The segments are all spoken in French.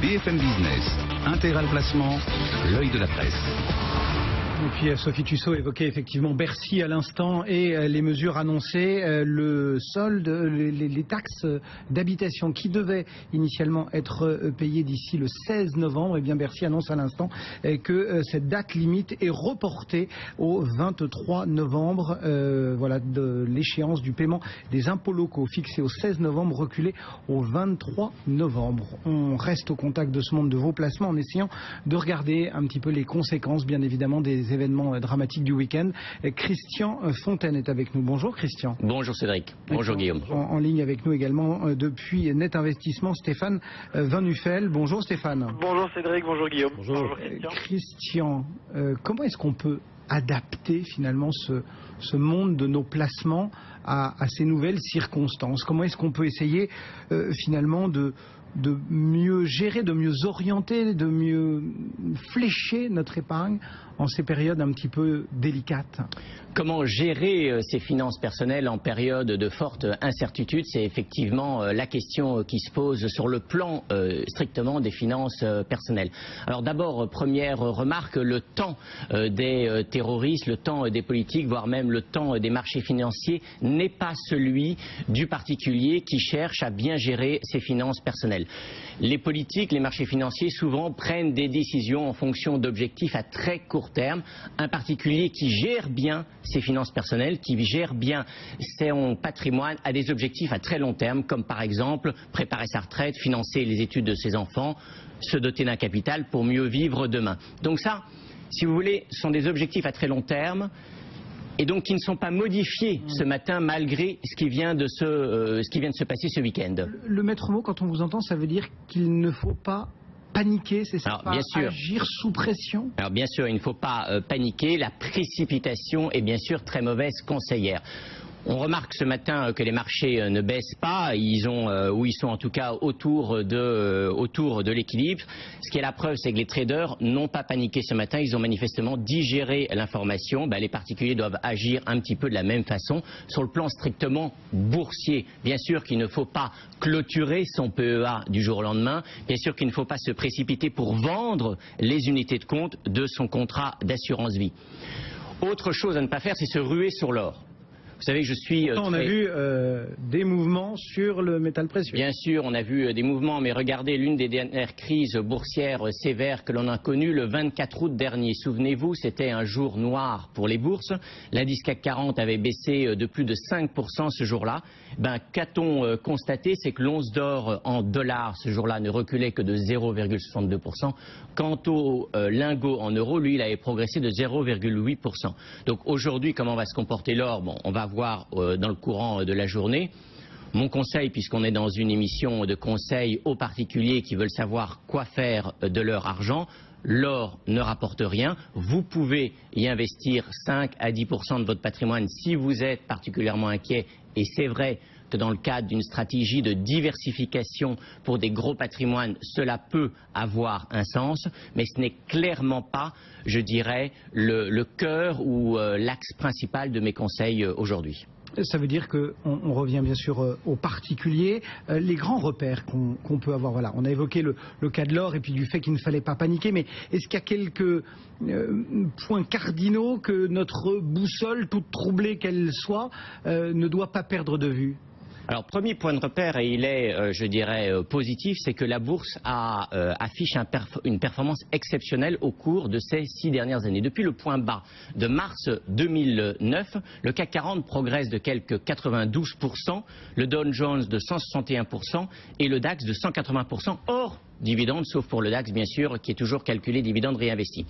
BFM Business, Intégral Placement, l'œil de la presse. Et puis Sophie Tussaud évoquait effectivement Bercy à l'instant et les mesures annoncées, le solde, les taxes d'habitation qui devaient initialement être payées d'ici le 16 novembre. Et bien Bercy annonce à l'instant que cette date limite est reportée au 23 novembre. Voilà de l'échéance du paiement des impôts locaux fixée au 16 novembre, reculée au 23 novembre. On reste au contact de ce monde de vos placements en essayant de regarder un petit peu les conséquences bien évidemment des événements dramatiques du week-end. Christian Fontaine est avec nous. Bonjour Christian. Bonjour Cédric. Bonjour Guillaume. En ligne avec nous également depuis Net Investissement, Stéphane Van Nuffel. Bonjour Stéphane. Bonjour Cédric, bonjour Guillaume. Bonjour Christian. Comment est-ce qu'on peut adapter finalement ce monde de nos placements à ces nouvelles circonstances? Comment est-ce qu'on peut essayer finalement de mieux gérer, de mieux orienter, de mieux flécher notre épargne en ces périodes un petit peu délicates? Comment gérer ses finances personnelles en période de forte incertitude? C'est effectivement la question qui se pose sur le plan strictement des finances personnelles. Alors d'abord, première remarque, le temps des terroristes, le temps des politiques, voire même le temps des marchés financiers n'est pas celui du particulier qui cherche à bien gérer ses finances personnelles. Les politiques, les marchés financiers souvent prennent des décisions en fonction d'objectifs à très court terme. Un particulier qui gère bien ses finances personnelles, qui gère bien son patrimoine, a des objectifs à très long terme, comme par exemple préparer sa retraite, financer les études de ses enfants, se doter d'un capital pour mieux vivre demain. Donc ça, si vous voulez, sont des objectifs à très long terme et donc qui ne sont pas modifiés ce matin malgré ce qui vient de se passer ce week-end. Le maître mot, quand on vous entend, ça veut dire qu'il ne faut pas paniquer, c'est ça? Alors, bien sûr. Agir sous pression? Alors bien sûr, il ne faut pas paniquer. La précipitation est bien sûr très mauvaise conseillère. On remarque ce matin que les marchés ne baissent pas, ils sont en tout cas autour de l'équilibre. Ce qui est la preuve, c'est que les traders n'ont pas paniqué ce matin, ils ont manifestement digéré l'information. Les particuliers doivent agir un petit peu de la même façon. Sur le plan strictement boursier, bien sûr qu'il ne faut pas clôturer son PEA du jour au lendemain, bien sûr qu'il ne faut pas se précipiter pour vendre les unités de compte de son contrat d'assurance vie. Autre chose à ne pas faire, c'est se ruer sur l'or. Vous savez que je suis... On a vu des mouvements sur le métal précieux. Bien sûr, on a vu des mouvements, mais regardez l'une des dernières crises boursières sévères que l'on a connues le 24 août dernier. Souvenez-vous, c'était un jour noir pour les bourses. L'indice CAC 40 avait baissé de plus de 5% ce jour-là. Qu'a-t-on constaté? C'est que l'once d'or en dollars ce jour-là ne reculait que de 0,62%. Quant au lingot en euros, lui, il avait progressé de 0,8%. Donc aujourd'hui, comment va se comporter l'or? Bon, on va voir dans le courant de la journée. Mon conseil, puisqu'on est dans une émission de conseil aux particuliers qui veulent savoir quoi faire de leur argent, l'or ne rapporte rien. Vous pouvez y investir 5 à 10% de votre patrimoine si vous êtes particulièrement inquiet, et c'est vrai que dans le cadre d'une stratégie de diversification pour des gros patrimoines, cela peut avoir un sens, mais ce n'est clairement pas, je dirais, le cœur ou l'axe principal de mes conseils aujourd'hui. Ça veut dire qu'on revient bien sûr aux particuliers. Les grands repères qu'on peut avoir, voilà, on a évoqué le cas de l'or et puis du fait qu'il ne fallait pas paniquer, mais est-ce qu'il y a quelques points cardinaux que notre boussole, toute troublée qu'elle soit, ne doit pas perdre de vue? Alors, premier point de repère, et il est, je dirais, positif, c'est que la bourse affiche une performance exceptionnelle au cours de ces 6 dernières années. Depuis le point bas de mars 2009, le CAC 40 progresse de quelques 92%, le Dow Jones de 161% et le DAX de 180%, hors dividendes, sauf pour le DAX, bien sûr, qui est toujours calculé dividendes réinvestis.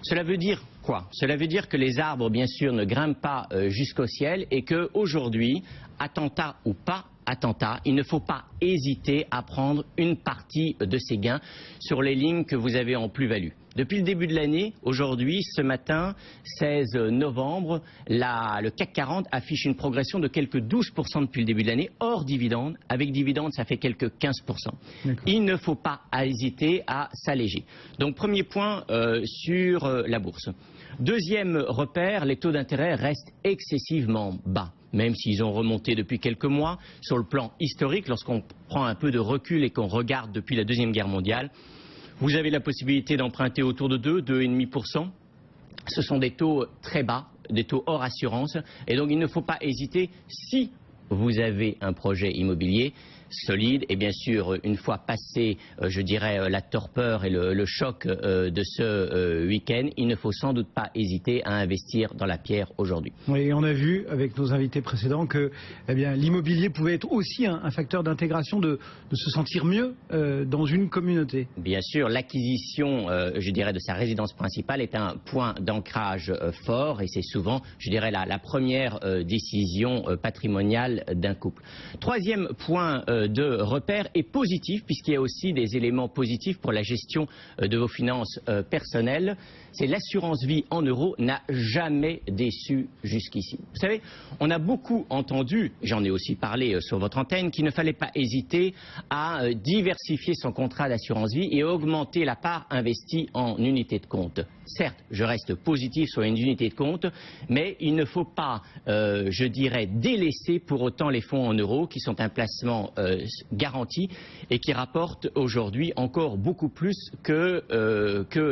Cela veut dire quoi? Cela veut dire que les arbres, bien sûr, ne grimpent pas jusqu'au ciel et qu'aujourd'hui, attentat ou pas attentat, il ne faut pas hésiter à prendre une partie de ces gains sur les lignes que vous avez en plus-value. Depuis le début de l'année, aujourd'hui, ce matin, 16 novembre, le CAC 40 affiche une progression de quelques 12% depuis le début de l'année, hors dividende. Avec dividende, ça fait quelques 15%. Il ne faut pas hésiter à s'alléger. Donc, premier point sur la bourse. Deuxième repère, les taux d'intérêt restent excessivement bas. même s'ils ont remonté depuis quelques mois. Sur le plan historique, lorsqu'on prend un peu de recul et qu'on regarde depuis la Deuxième Guerre mondiale, vous avez la possibilité d'emprunter autour de 2,5%. Ce sont des taux très bas, des taux hors assurance, et donc il ne faut pas hésiter, si vous avez un projet immobilier solide, et bien sûr, une fois passé, je dirais, la torpeur et le choc de ce week-end, il ne faut sans doute pas hésiter à investir dans la pierre aujourd'hui. Oui, on a vu avec nos invités précédents que l'immobilier pouvait être aussi un facteur d'intégration, de se sentir mieux dans une communauté. Bien sûr, l'acquisition, je dirais, de sa résidence principale est un point d'ancrage fort, et c'est souvent, je dirais, la première décision patrimoniale d'un couple. Troisième point de repère est positif, puisqu'il y a aussi des éléments positifs pour la gestion de vos finances personnelles. C'est l'assurance vie en euros n'a jamais déçu jusqu'ici. Vous savez, on a beaucoup entendu, j'en ai aussi parlé sur votre antenne, qu'il ne fallait pas hésiter à diversifier son contrat d'assurance vie et augmenter la part investie en unités de compte. Certes, je reste positif sur une unité de compte, mais il ne faut pas, je dirais, délaisser pour autant les fonds en euros, qui sont un placement garanti et qui rapportent aujourd'hui encore beaucoup plus que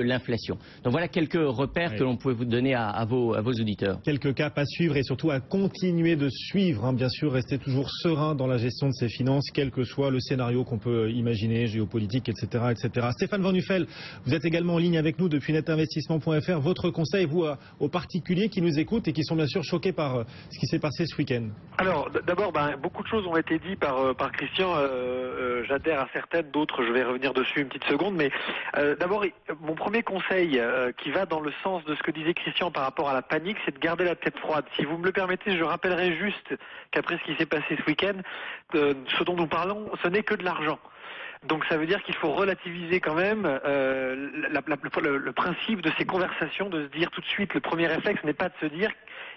l'inflation. Donc voilà quelques repères que l'on peut vous donner à vos auditeurs. Quelques caps à suivre et surtout à continuer de suivre, hein, bien sûr, rester toujours serein dans la gestion de ses finances, quel que soit le scénario qu'on peut imaginer, géopolitique, etc., etc. Stéphane Van Nuffel, vous êtes également en ligne avec nous depuis netinvestissement.fr. Votre conseil, vous, aux particuliers qui nous écoutent et qui sont bien sûr choqués par ce qui s'est passé ce week-end? Alors, d'abord, beaucoup de choses ont été dites par Christian. J'adhère à certaines, d'autres, je vais revenir dessus une petite seconde. Mais d'abord, mon premier conseil qui va dans le sens de ce que disait Christian par rapport à la panique, c'est de garder la tête froide. Si vous me le permettez, je rappellerai juste qu'après ce qui s'est passé ce week-end, ce dont nous parlons, ce n'est que de l'argent. Donc ça veut dire qu'il faut relativiser quand même le principe de ces conversations, de se dire tout de suite, le premier réflexe n'est pas de se dire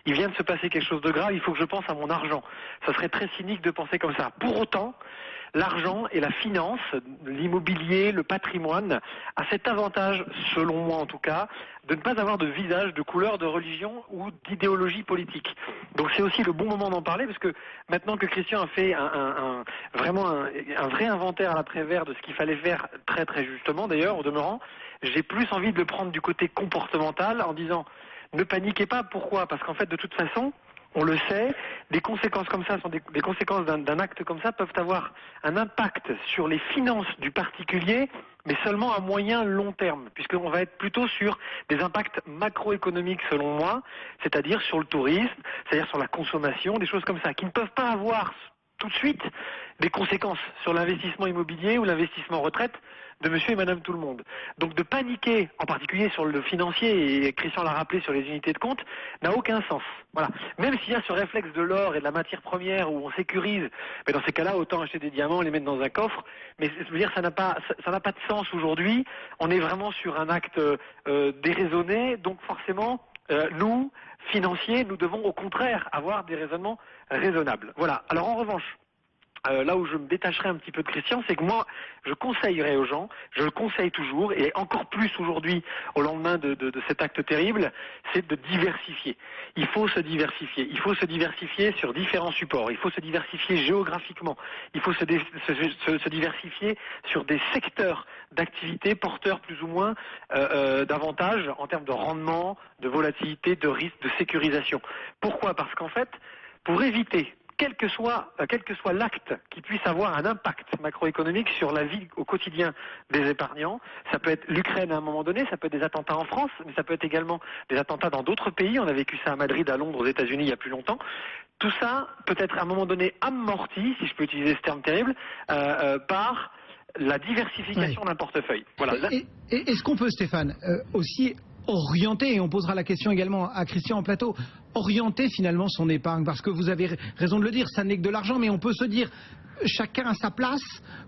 il vient de se passer quelque chose de grave, il faut que je pense à mon argent. Ça serait très cynique de penser comme ça. Pour autant, l'argent et la finance, l'immobilier, le patrimoine, a cet avantage, selon moi en tout cas, de ne pas avoir de visage, de couleur, de religion ou d'idéologie politique. Donc c'est aussi le bon moment d'en parler, parce que maintenant que Christian a fait vraiment un vrai inventaire à l'après-vert de ce qu'il fallait faire, très très justement d'ailleurs, au demeurant, j'ai plus envie de le prendre du côté comportemental en disant ne paniquez pas. Pourquoi? Parce qu'en fait, de toute façon, on le sait, des conséquences comme ça, des conséquences d'un acte comme ça peuvent avoir un impact sur les finances du particulier, mais seulement à moyen long terme, puisqu'on va être plutôt sur des impacts macroéconomiques selon moi, c'est-à-dire sur le tourisme, c'est-à-dire sur la consommation, des choses comme ça, qui ne peuvent pas avoir tout de suite des conséquences sur l'investissement immobilier ou l'investissement retraite de monsieur et madame tout le monde. Donc de paniquer, en particulier sur le financier, et Christian l'a rappelé sur les unités de compte, n'a aucun sens. Voilà. Même s'il y a ce réflexe de l'or et de la matière première où on sécurise, mais dans ces cas-là, autant acheter des diamants, les mettre dans un coffre, mais je veux dire, ça n'a pas de sens aujourd'hui. On est vraiment sur un acte déraisonné, donc forcément, nous, financiers, nous devons au contraire avoir des raisonnements raisonnables. Voilà. Alors en revanche, là où je me détacherai un petit peu de Christian, c'est que moi, je conseillerais aux gens, je le conseille toujours, et encore plus aujourd'hui, au lendemain de cet acte terrible, c'est de diversifier. Il faut se diversifier. Il faut se diversifier sur différents supports. Il faut se diversifier géographiquement. Il faut se diversifier sur des secteurs d'activité porteurs plus ou moins d'avantages en termes de rendement, de volatilité, de risque, de sécurisation. Pourquoi? Parce qu'en fait, pour éviter quel que soit l'acte qui puisse avoir un impact macroéconomique sur la vie au quotidien des épargnants, ça peut être l'Ukraine à un moment donné, ça peut être des attentats en France, mais ça peut être également des attentats dans d'autres pays. On a vécu ça à Madrid, à Londres, aux États-Unis il y a plus longtemps. Tout ça peut être à un moment donné amorti, si je peux utiliser ce terme terrible, par la diversification d'un portefeuille. Voilà. Est-ce qu'on peut, Stéphane, aussi orienter, et on posera la question également à Christian en plateau, orienter finalement son épargne, parce que vous avez raison de le dire, ça n'est que de l'argent, mais on peut se dire chacun à sa place,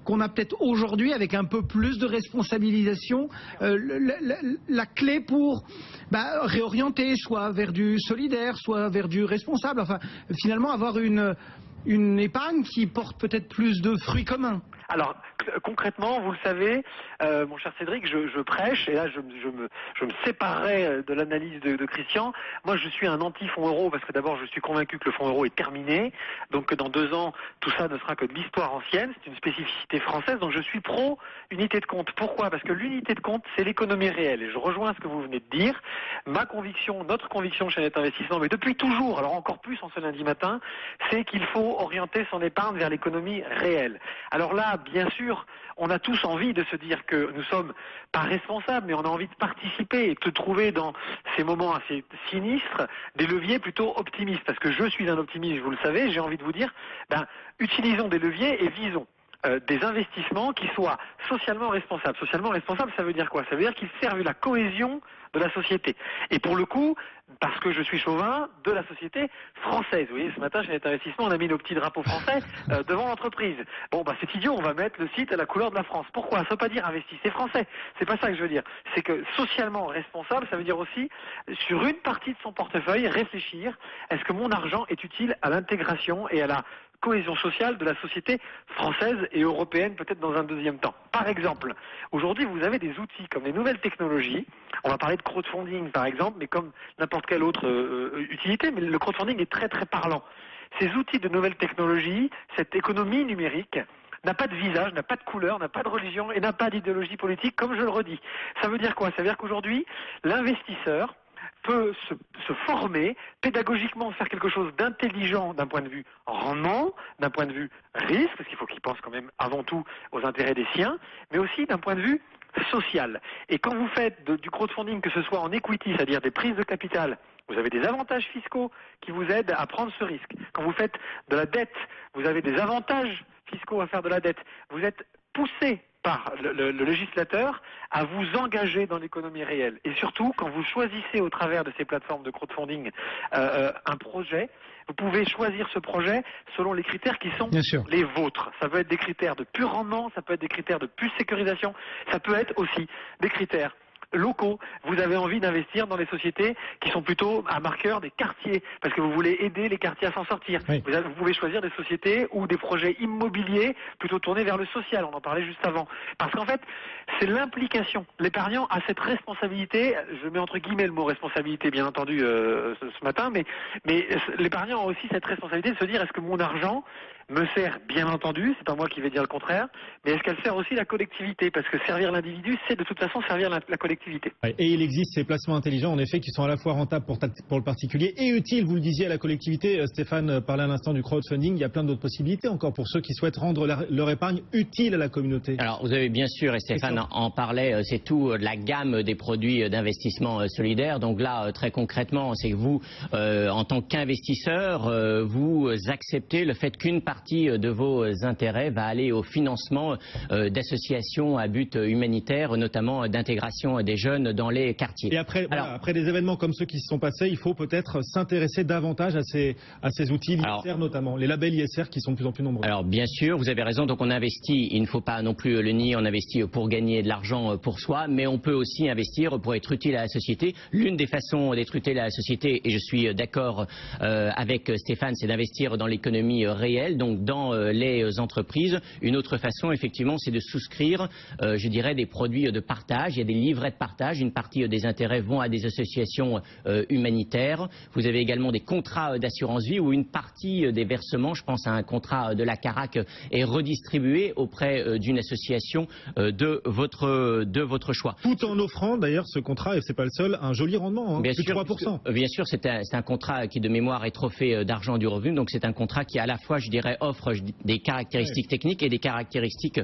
qu'on a peut-être aujourd'hui avec un peu plus de responsabilisation la clé pour réorienter, soit vers du solidaire, soit vers du responsable, enfin finalement avoir une épargne qui porte peut-être plus de fruits communs. Alors, concrètement, vous le savez, mon cher Cédric, je prêche, et là je me séparerai de l'analyse de Christian. Moi, je suis un anti-fonds euro, parce que d'abord, je suis convaincu que le fonds euro est terminé, donc que dans 2 ans, tout ça ne sera que de l'histoire ancienne, c'est une spécificité française, donc je suis pro-unité de compte. Pourquoi? Parce que l'unité de compte, c'est l'économie réelle, et je rejoins ce que vous venez de dire. Ma conviction, notre conviction chez Net Investissement, mais depuis toujours, alors encore plus en ce lundi matin, c'est qu'il faut orienter son épargne vers l'économie réelle. Alors là, bien sûr, on a tous envie de se dire que nous sommes pas responsables, mais on a envie de participer et de trouver dans ces moments assez sinistres des leviers plutôt optimistes. Parce que je suis un optimiste, vous le savez, j'ai envie de vous dire, utilisons des leviers et visons des investissements qui soient socialement responsables. Socialement responsables, ça veut dire quoi? Ça veut dire qu'ils servent la cohésion de la société. Et pour le coup, parce que je suis chauvin, de la société française. Vous voyez, ce matin, chez Net Investissement, on a mis nos petits drapeaux français devant l'entreprise. Bon, c'est idiot, on va mettre le site à la couleur de la France. Pourquoi? Ça ne veut pas dire investissez français. C'est pas ça que je veux dire. C'est que socialement responsable, ça veut dire aussi, sur une partie de son portefeuille, réfléchir, est-ce que mon argent est utile à l'intégration et à la cohésion sociale de la société française et européenne, peut-être dans un deuxième temps. Par exemple, aujourd'hui, vous avez des outils comme les nouvelles technologies. On va parler de crowdfunding, par exemple, mais comme n'importe quelle autre utilité, mais le crowdfunding est très très parlant. Ces outils de nouvelles technologies, cette économie numérique, n'a pas de visage, n'a pas de couleur, n'a pas de religion et n'a pas d'idéologie politique, comme je le redis. Ça veut dire quoi? Ça veut dire qu'aujourd'hui, l'investisseur peut se former, pédagogiquement faire quelque chose d'intelligent d'un point de vue rendement, d'un point de vue risque, parce qu'il faut qu'il pense quand même avant tout aux intérêts des siens, mais aussi d'un point de vue social. Et quand vous faites du crowdfunding, que ce soit en equity, c'est-à-dire des prises de capital, vous avez des avantages fiscaux qui vous aident à prendre ce risque. Quand vous faites de la dette, vous avez des avantages fiscaux à faire de la dette. Vous êtes poussé par le législateur à vous engager dans l'économie réelle. Et surtout, quand vous choisissez au travers de ces plateformes de crowdfunding un projet, vous pouvez choisir ce projet selon les critères qui sont les vôtres. Ça peut être des critères de pur rendement, ça peut être des critères de pure sécurisation, ça peut être aussi des critères locaux. Vous avez envie d'investir dans des sociétés qui sont plutôt à marqueur des quartiers, parce que vous voulez aider les quartiers à s'en sortir. Oui. Vous pouvez choisir des sociétés ou des projets immobiliers plutôt tournés vers le social, on en parlait juste avant. Parce qu'en fait, c'est l'implication. L'épargnant a cette responsabilité, je mets entre guillemets le mot responsabilité bien entendu ce matin, mais l'épargnant a aussi cette responsabilité de se dire, est-ce que mon argent me sert, bien entendu, c'est pas moi qui vais dire le contraire, mais est-ce qu'elle sert aussi la collectivité? Parce que servir l'individu, c'est de toute façon servir la collectivité. Et il existe ces placements intelligents, en effet, qui sont à la fois rentables pour le particulier et utiles, vous le disiez, à la collectivité. Stéphane parlait à l'instant du crowdfunding, il y a plein d'autres possibilités encore pour ceux qui souhaitent rendre leur épargne utile à la communauté. Alors, vous avez bien sûr, et Stéphane en parlait, c'est tout la gamme des produits d'investissement solidaire. Donc là, très concrètement, c'est que vous, en tant qu'investisseur, vous acceptez le fait qu'une partie de vos intérêts va aller au financement d'associations à but humanitaire, notamment d'intégration des jeunes dans les quartiers. Et après, après des événements comme ceux qui se sont passés, il faut peut-être s'intéresser davantage à ces outils, l'ISR notamment, les labels ISR qui sont de plus en plus nombreux. Alors bien sûr, vous avez raison, donc on investit, il ne faut pas non plus le nier, on investit pour gagner de l'argent pour soi, mais on peut aussi investir pour être utile à la société. L'une des façons d'être utile à la société, et je suis d'accord avec Stéphane, c'est d'investir dans l'économie réelle, donc dans les entreprises. Une autre façon, effectivement, c'est de souscrire, je dirais, des produits de partage. Il y a des livrets de partage. Une partie des intérêts vont à des associations humanitaires. Vous avez également des contrats d'assurance vie où une partie des versements, je pense à un contrat de la Carac, est redistribuée auprès d'une association de votre choix. Tout en offrant, d'ailleurs, ce contrat, et c'est pas le seul, un joli rendement, bien plus sûr, 3%. Bien sûr, c'est un contrat qui, de mémoire, est trophée d'argent du revenu. Donc c'est un contrat qui, à la fois, je dirais, offre des caractéristiques techniques et des caractéristiques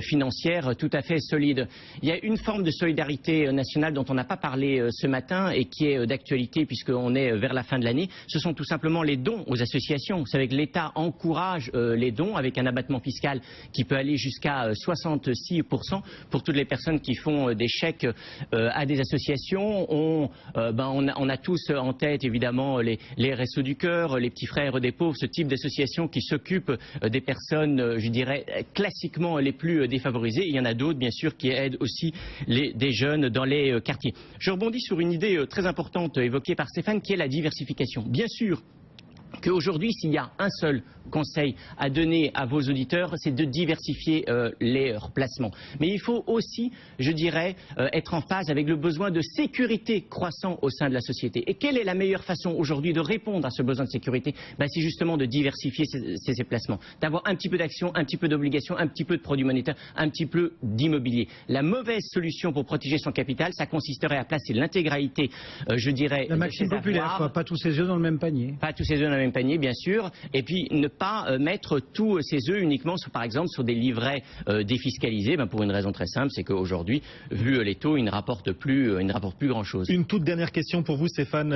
financières tout à fait solides. Il y a une forme de solidarité nationale dont on n'a pas parlé ce matin et qui est d'actualité puisqu'on est vers la fin de l'année. Ce sont tout simplement les dons aux associations. Vous savez que l'État encourage les dons avec un abattement fiscal qui peut aller jusqu'à 66% pour toutes les personnes qui font des chèques à des associations. On a tous en tête évidemment les Restos du Cœur, les Petits Frères des Pauvres, ce type d'associations qui s'occupent des personnes, je dirais, classiquement les plus défavorisées. Il y en a d'autres, bien sûr, qui aident aussi des jeunes dans les quartiers. Je rebondis sur une idée très importante évoquée par Stéphane, qui est la diversification. Bien sûr, qu'aujourd'hui, s'il y a un seul conseil à donner à vos auditeurs, c'est de diversifier leurs placements. Mais il faut aussi, je dirais, être en phase avec le besoin de sécurité croissant au sein de la société. Et quelle est la meilleure façon aujourd'hui de répondre à ce besoin de sécurité? C'est justement de diversifier ces placements, d'avoir un petit peu d'actions, un petit peu d'obligations, un petit peu de produits monétaires, un petit peu d'immobilier. La mauvaise solution pour protéger son capital, ça consisterait à placer l'intégralité, je dirais, la maxime populaire, quoi, pas tous ses œufs dans le même panier. Pas tous ses œufs dans le même panier, bien sûr, et puis ne pas mettre tous ses œufs uniquement, par exemple, sur des livrets défiscalisés, pour une raison très simple, c'est qu'aujourd'hui, vu les taux, ils ne rapportent plus grand-chose. Une toute dernière question pour vous, Stéphane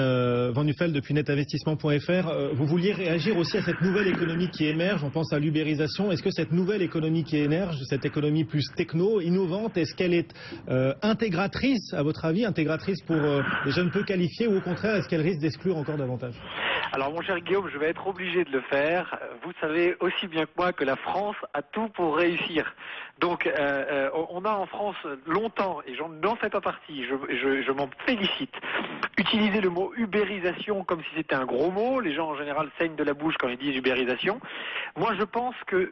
Van Nuffel, depuis netinvestissement.fr. Vous vouliez réagir aussi à cette nouvelle économie qui émerge, on pense à l'ubérisation. Est-ce que cette nouvelle économie qui émerge, cette économie plus techno, innovante, est-ce qu'elle est intégratrice, à votre avis, intégratrice pour les jeunes peu qualifiés, ou au contraire, est-ce qu'elle risque d'exclure encore davantage? Alors mon cher Guillaume, je vais être obligé de le faire. Vous savez aussi bien que moi que la France a tout pour réussir. Donc on a en France longtemps, et je n'en fais pas partie, je m'en félicite, utilisé le mot ubérisation comme si c'était un gros mot. Les gens en général saignent de la bouche quand ils disent ubérisation. Moi je pense que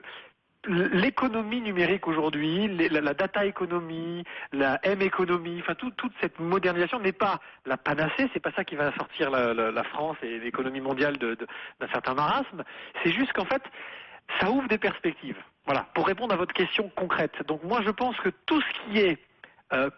l'économie numérique aujourd'hui, la data économie, la M-économie, enfin toute cette modernisation n'est pas la panacée, c'est pas ça qui va sortir la France et l'économie mondiale d'un certain marasme. C'est juste qu'en fait, ça ouvre des perspectives. Voilà, pour répondre à votre question concrète. Donc moi je pense que tout ce qui est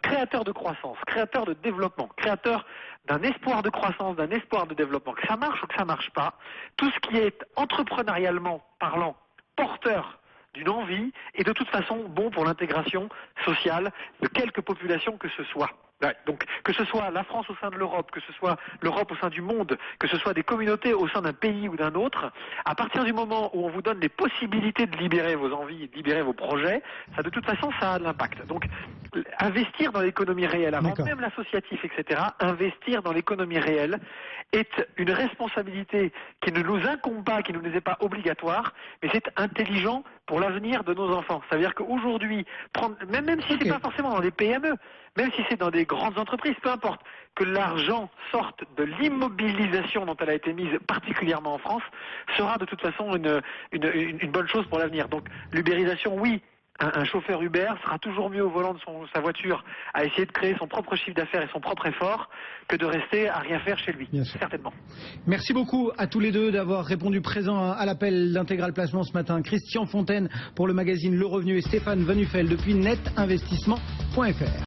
créateur de croissance, créateur de développement, créateur d'un espoir de croissance, d'un espoir de développement, que ça marche ou que ça marche pas, tout ce qui est entrepreneurialement parlant, porteur d'une envie et de toute façon bon pour l'intégration sociale de quelque population que ce soit. Ouais, donc que ce soit la France au sein de l'Europe, que ce soit l'Europe au sein du monde, que ce soit des communautés au sein d'un pays ou d'un autre, à partir du moment où on vous donne les possibilités de libérer vos envies, de libérer vos projets, ça de toute façon ça a de l'impact. Donc investir dans l'économie réelle, avant même l'associatif, etc., investir dans l'économie réelle est une responsabilité qui ne nous incombe pas, qui ne nous est pas obligatoire, mais c'est intelligent pour l'avenir de nos enfants. Ça veut dire qu'aujourd'hui, même si c'est pas forcément dans les PME, même si c'est dans des grandes entreprises, peu importe, que l'argent sorte de l'immobilisation dont elle a été mise particulièrement en France, sera de toute façon une bonne chose pour l'avenir. Donc l'ubérisation, oui. Un chauffeur Uber sera toujours mieux au volant de sa voiture à essayer de créer son propre chiffre d'affaires et son propre effort que de rester à rien faire chez lui, certainement. Merci beaucoup à tous les deux d'avoir répondu présent à l'appel d'Intégral Placement ce matin. Christian Fontaine pour le magazine Le Revenu et Stéphane Van Nuffel depuis netinvestissement.fr.